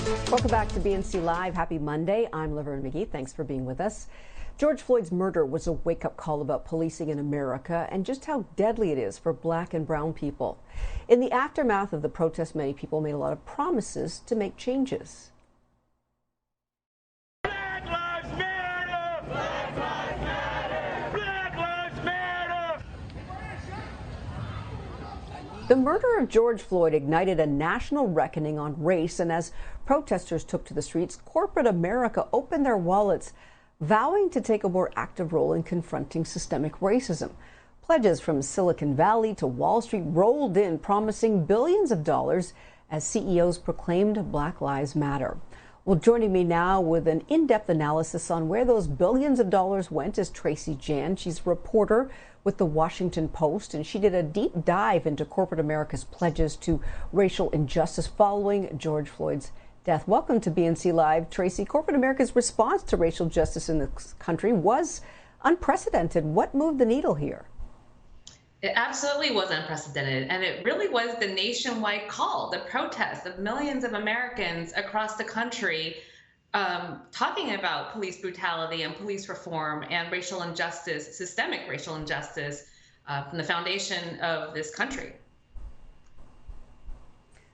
Welcome back to BNC Live. Happy Monday. I'm Laverne McGee. Thanks for being with us. George Floyd's murder was a wake-up call about policing in America and just how deadly it is for black and brown people. In the aftermath of the protest, many people made a lot of promises to make changes. Black Lives Matter! Black Lives Matter! Black Lives Matter! The murder of George Floyd ignited a national reckoning on race, and as protesters took to the streets, corporate America opened their wallets, vowing to take a more active role in confronting systemic racism. Pledges from Silicon Valley to Wall Street rolled in, promising billions of dollars as CEOs proclaimed Black Lives Matter. Well, joining me now with an in-depth analysis on where those billions of dollars went is Tracy Jan. She's a reporter with the Washington Post, and she did a deep dive into corporate America's pledges to racial injustice following George Floyd's death. Welcome to BNC Live, Tracy. Corporate America's response to racial justice in this country was unprecedented. What moved the needle here? It absolutely was unprecedented, and it really was the nationwide call, the protest of millions of Americans across the country talking about police brutality and police reform and racial injustice, systemic racial injustice from the foundation of this country.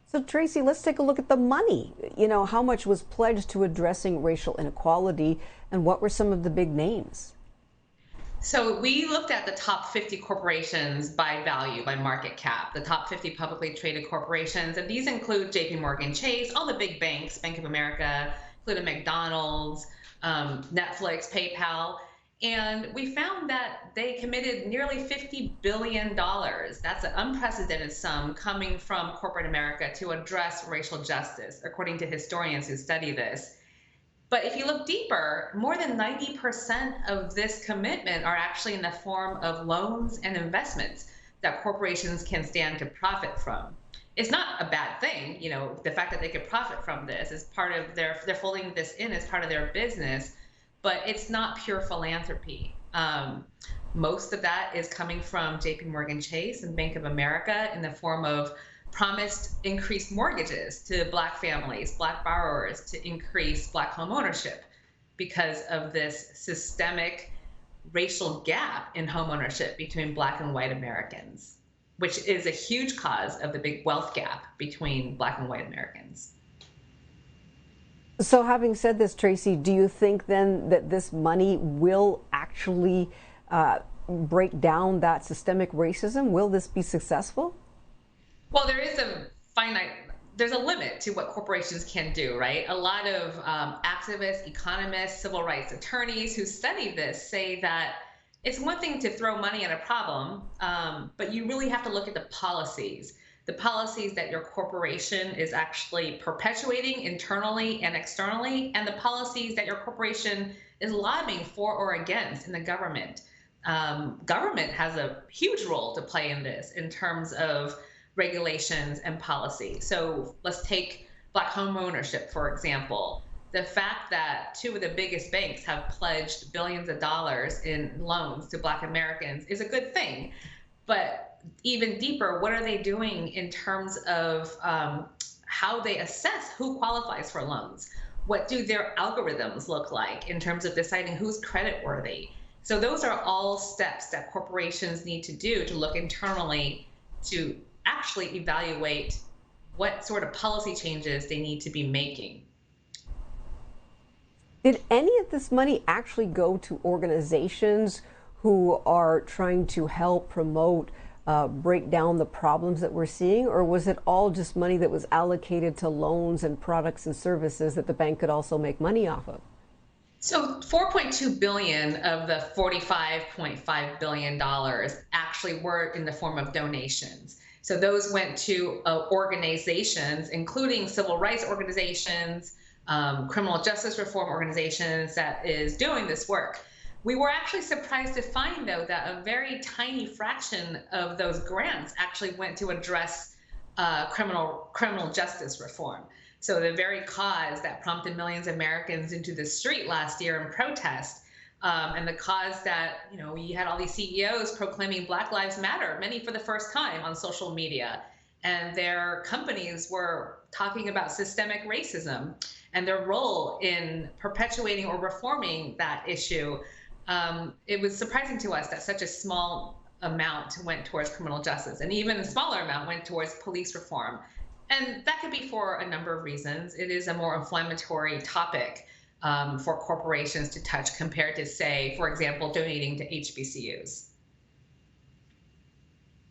So, Tracy, let's take a look at the money. You know, how much was pledged to addressing racial inequality, and what were some of the big names? So we looked at the top 50 corporations by value, by market cap, the top 50 publicly traded corporations. And these include JP Morgan Chase, all the big banks, Bank of America, including McDonald's, Netflix, PayPal. And we found that they committed nearly $50 billion. That's an unprecedented sum coming from corporate America to address racial justice, according to historians who study this. But if you look deeper, more than 90% of this commitment are actually in the form of loans and investments that corporations can stand to profit from. It's not a bad thing, you know, the fact that they could profit from this is part of they're folding this in as part of their business, but it's not pure philanthropy. Most of that is coming from JP Morgan Chase and Bank of America in the form of promised increased mortgages to Black families, Black borrowers, to increase Black home ownership because of this systemic racial gap in home ownership between Black and white Americans, which is a huge cause of the big wealth gap between Black and white Americans. So having said this, Tracy, do you think then that this money will actually break down that systemic racism? Will this be successful? Well, there's a limit to what corporations can do, right? A lot of activists, economists, civil rights attorneys who study this say that it's one thing to throw money at a problem, but you really have to look at the policies that your corporation is actually perpetuating internally and externally, and the policies that your corporation is lobbying for or against in the government. Government has a huge role to play in this in terms of regulations and policy. So let's take Black home ownership, for example. The fact that two of the biggest banks have pledged billions of dollars in loans to Black Americans is a good thing. But even deeper, what are they doing in terms of how they assess who qualifies for loans? What do their algorithms look like in terms of deciding who's creditworthy? So those are all steps that corporations need to do to look internally to actually evaluate what sort of policy changes they need to be making. Did any of this money actually go to organizations who are trying to help promote, break down the problems that we're seeing, or was it all just money that was allocated to loans and products and services that the bank could also make money off of? So 4.2 billion of the $45.5 billion actually were in the form of donations. So those went to organizations, including civil rights organizations, criminal justice reform organizations that is doing this work. We were actually surprised to find, though, that a very tiny fraction of those grants actually went to address criminal justice reform. So the very cause that prompted millions of Americans into the street last year in protest, and the cause that, we had all these CEOs proclaiming Black Lives Matter, many for the first time on social media. and their companies were talking about systemic racism and their role in perpetuating or reforming that issue. It was surprising to us that such a small amount went towards criminal justice, and even a smaller amount went towards police reform. And that could be for a number of reasons. It is a more inflammatory topic for corporations to touch compared to, say, for example, donating to HBCUs.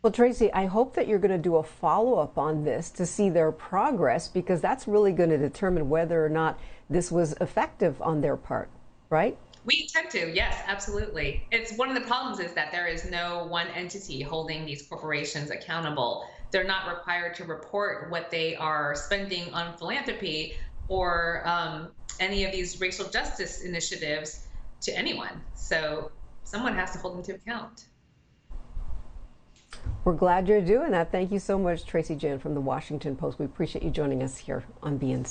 Well, Tracy, I hope that you're going to do a follow-up on this to see their progress, because that's really going to determine whether or not this was effective on their part, right? We intend to, yes, absolutely. It's one of the problems is that there is no one entity holding these corporations accountable. They're not required to report what they are spending on philanthropy or any of these racial justice initiatives to anyone. So someone has to hold them to account. We're glad you're doing that. Thank you so much, Tracy Jan from the Washington Post. We appreciate you joining us here on BNC.